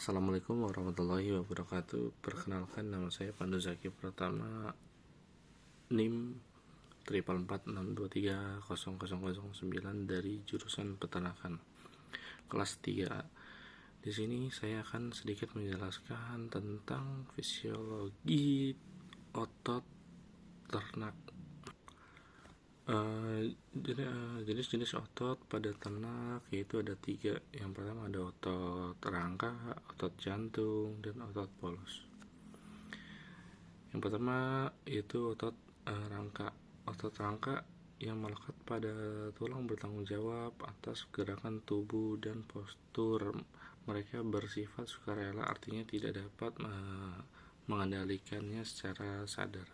Assalamualaikum warahmatullahi wabarakatuh. Perkenalkan, nama saya Pandu Zaki Pratama, NIM 44462300009 dari jurusan Peternakan, kelas 3. Di sini saya akan sedikit menjelaskan tentang fisiologi otot ternak. Jenis-jenis otot pada ternak yaitu ada 3. Yang pertama ada otot rangka, otot jantung, dan otot polos. Yang pertama yaitu otot rangka. Otot rangka yang melekat pada tulang bertanggung jawab atas gerakan tubuh dan postur. Mereka bersifat sukarela, artinya tidak dapat mengendalikannya secara sadar.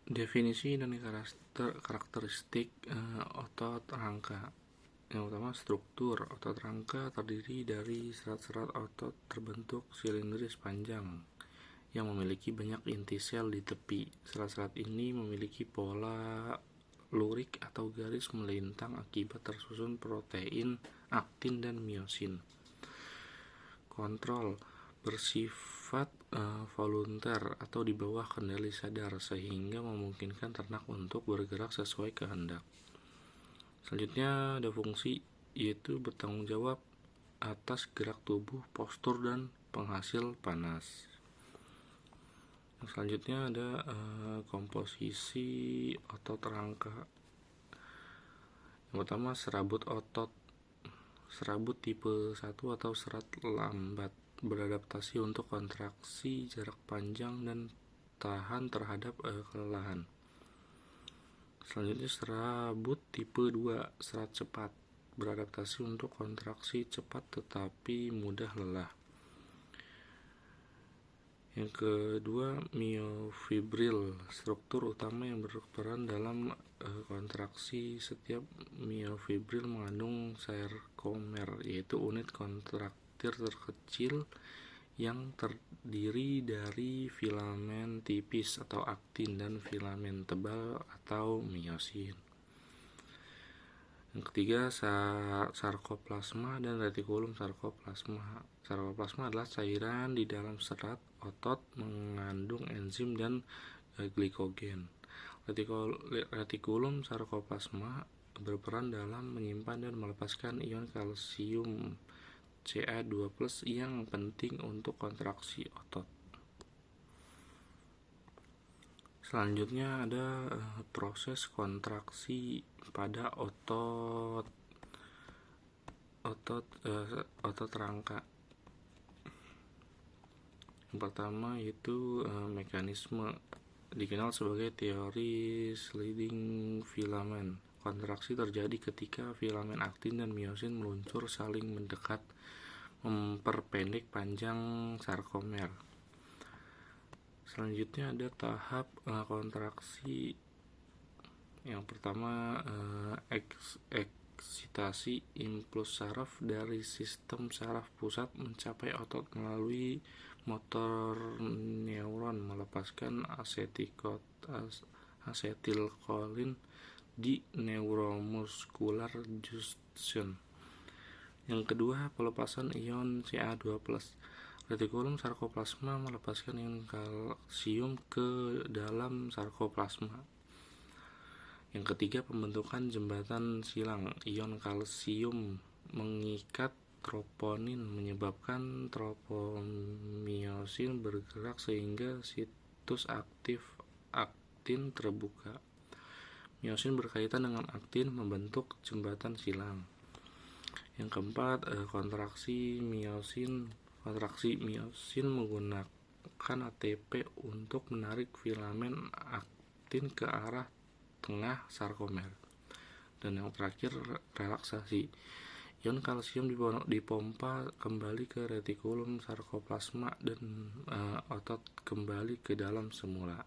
Definisi dan karakteristik otot rangka. Yang pertama, struktur. Otot rangka terdiri dari serat-serat otot terbentuk silindris panjang yang memiliki banyak inti sel di tepi. Serat-serat ini memiliki pola lurik atau garis melintang akibat tersusun protein, aktin, dan miosin. Kontrol bersifat volunter atau di bawah kendali sadar, sehingga memungkinkan ternak untuk bergerak sesuai kehendak. Selanjutnya ada fungsi, yaitu bertanggung jawab atas gerak tubuh, postur, dan penghasil panas. Yang selanjutnya ada komposisi otot rangka. Yang pertama, serabut otot. Serabut tipe 1 atau serat lambat beradaptasi untuk kontraksi jarak panjang dan tahan terhadap kelelahan. Selanjutnya, serabut tipe 2 serat cepat beradaptasi untuk kontraksi cepat tetapi mudah lelah. Yang kedua, miofibril, struktur utama yang berperan dalam kontraksi. Setiap miofibril mengandung sarkomer, yaitu unit kontraktir terkecil yang terdiri dari filamen tipis atau aktin dan filamen tebal atau miosin. Yang ketiga, sarkoplasma dan retikulum sarkoplasma. Sarkoplasma adalah cairan di dalam serat otot mengandung enzim dan glikogen. Retikulum sarkoplasma berperan dalam menyimpan dan melepaskan ion kalsium Ca2+ yang penting untuk kontraksi otot. Selanjutnya ada proses kontraksi pada otot rangka. Yang pertama yaitu mekanisme dikenal sebagai teori sliding filament. Kontraksi terjadi ketika filamen aktin dan miosin meluncur saling mendekat, memperpendek panjang sarkomer. Selanjutnya ada tahap kontraksi. Yang pertama, eksitasi impuls saraf dari sistem saraf pusat mencapai otot melalui motor neuron melepaskan asetilkolin di neuromuscular junction. Yang kedua, pelepasan ion Ca2+. Retikulum sarkoplasma melepaskan ion kalsium ke dalam sarkoplasma. Yang ketiga, pembentukan jembatan silang. Ion kalsium mengikat troponin menyebabkan tropomiosin bergerak sehingga situs aktif aktin terbuka. Miosin berkaitan dengan aktin membentuk jembatan silang. Yang keempat, kontraksi miosin. Kontraksi miosin menggunakan ATP untuk menarik filamen aktin ke arah tengah sarkomer. Dan yang terakhir, relaksasi. Ion kalsium dipompa kembali ke retikulum sarkoplasma dan otot kembali ke dalam semula.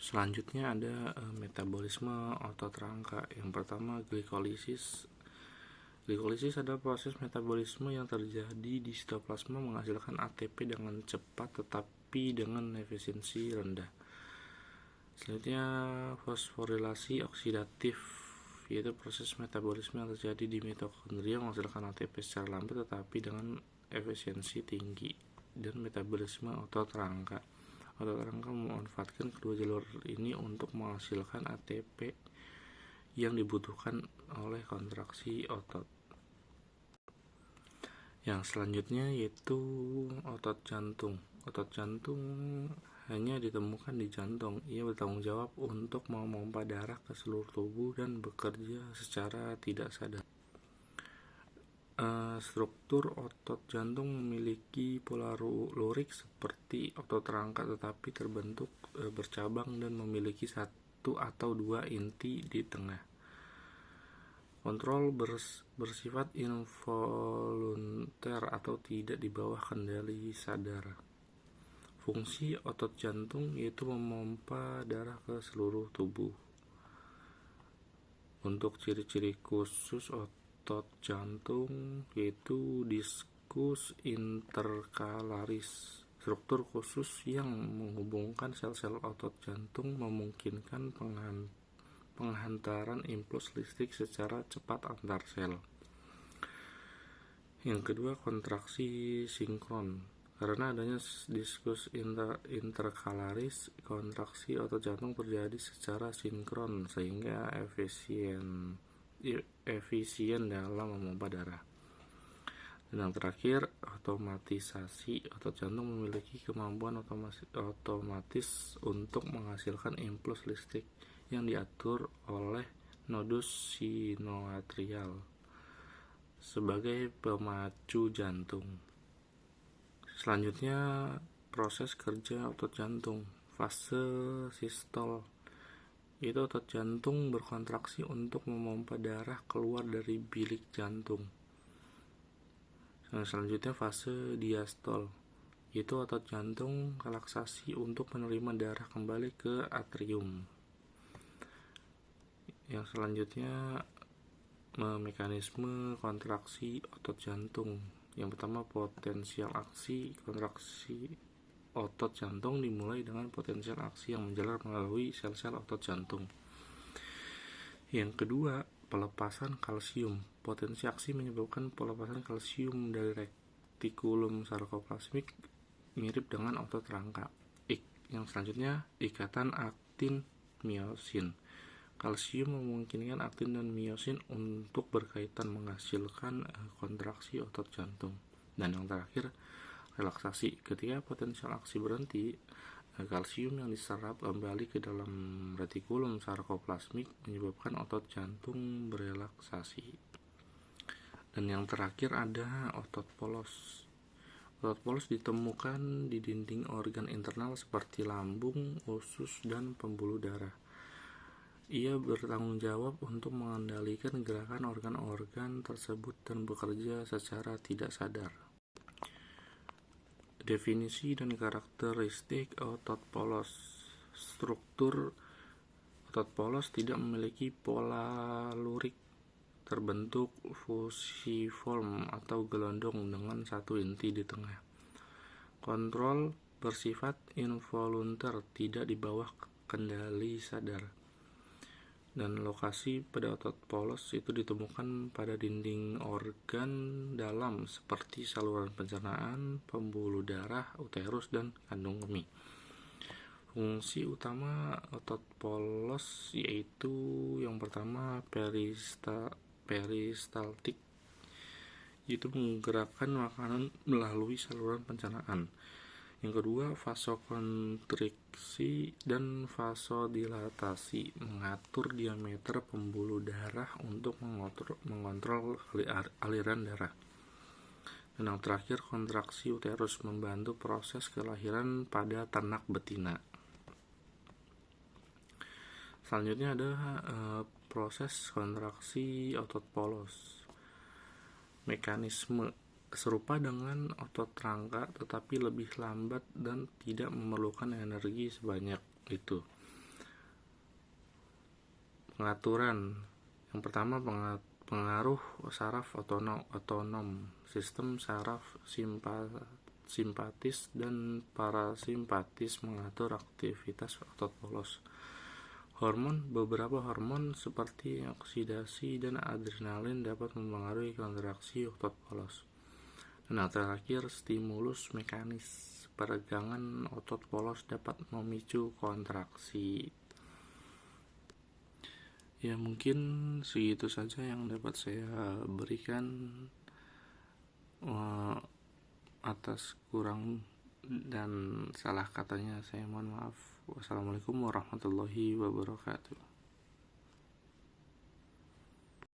Selanjutnya ada metabolisme otot rangka. Yang pertama, glikolisis. Glikolisis adalah proses metabolisme yang terjadi di sitoplasma menghasilkan ATP dengan cepat tetapi dengan efisiensi rendah. Selanjutnya, fosforilasi oksidatif, yaitu proses metabolisme yang terjadi di mitokondria menghasilkan ATP secara lambat tetapi dengan efisiensi tinggi. Dan metabolisme otot rangka. Otot rangka memanfaatkan kedua jalur ini untuk menghasilkan ATP yang dibutuhkan oleh kontraksi otot. Yang selanjutnya yaitu otot jantung. Otot jantung hanya ditemukan di jantung. Ia bertanggung jawab untuk memompa darah ke seluruh tubuh dan bekerja secara tidak sadar. Struktur otot jantung memiliki pola lurik seperti otot rangka tetapi terbentuk bercabang dan memiliki satu atau dua inti di tengah. Kontrol bersifat involunter atau tidak di bawah kendali sadar. Fungsi otot jantung yaitu memompa darah ke seluruh tubuh. Untuk ciri-ciri khusus otot jantung yaitu diskus intercalaris. Struktur khusus yang menghubungkan sel-sel otot jantung memungkinkan penghantaran impuls listrik secara cepat antar sel. Yang kedua, kontraksi sinkron. Karena adanya diskus intercalaris, kontraksi otot jantung terjadi secara sinkron sehingga efisien dalam memompa darah. Dan yang terakhir, otomatisasi. Otot jantung memiliki kemampuan otomatis untuk menghasilkan impuls listrik yang diatur oleh nodus sinoatrial sebagai pemacu jantung. Selanjutnya, proses kerja otot jantung. Fase sistol. Itu otot jantung berkontraksi untuk memompa darah keluar dari bilik jantung. Selanjutnya, fase diastol. Itu otot jantung relaksasi untuk menerima darah kembali ke atrium. Yang selanjutnya, mekanisme kontraksi otot jantung. Yang pertama, potensial aksi. Kontraksi otot jantung dimulai dengan potensial aksi yang menjalar melalui sel-sel otot jantung. Yang kedua, pelepasan kalsium. Potensi aksi menyebabkan pelepasan kalsium dari retikulum sarkoplasmik mirip dengan otot rangka. Yang selanjutnya, ikatan aktin miosin. Kalsium memungkinkan aktin dan miosin untuk berkaitan menghasilkan kontraksi otot jantung. Dan yang terakhir, relaksasi. Ketika potensial aksi berhenti, kalsium yang diserap kembali ke dalam retikulum sarkoplasmik menyebabkan otot jantung berelaksasi. Dan yang terakhir ada otot polos. Otot polos ditemukan di dinding organ internal seperti lambung, usus, dan pembuluh darah. Ia bertanggung jawab untuk mengendalikan gerakan organ-organ tersebut dan bekerja secara tidak sadar. Definisi dan karakteristik otot polos. Struktur otot polos tidak memiliki pola lurik, terbentuk fusiform atau gelondong dengan satu inti di tengah. Kontrol bersifat involunter, tidak di bawah kendali sadar. Dan lokasi pada otot polos itu ditemukan pada dinding organ dalam seperti saluran pencernaan, pembuluh darah, uterus, dan kandung kemih. Fungsi utama otot polos yaitu yang pertama peristaltik, yaitu menggerakkan makanan melalui saluran pencernaan. Yang kedua, vasokonstriksi dan vasodilatasi, mengatur diameter pembuluh darah untuk mengontrol aliran darah. Dan yang terakhir, kontraksi uterus, membantu proses kelahiran pada ternak betina. Selanjutnya ada proses kontraksi otot polos. Mekanisme serupa dengan otot rangka tetapi lebih lambat dan tidak memerlukan energi sebanyak itu. Pengaturan. Yang pertama, pengaruh saraf otonom. Sistem saraf simpatis dan parasimpatis mengatur aktivitas otot polos. Beberapa hormon seperti oksidasi dan adrenalin dapat mempengaruhi kontraksi otot polos. Dan yang terakhir, stimulus mekanis peregangan otot polos dapat memicu kontraksi. Ya, mungkin segitu saja yang dapat saya berikan. Atas kurang dan salah katanya saya mohon maaf. Wassalamualaikum warahmatullahi wabarakatuh.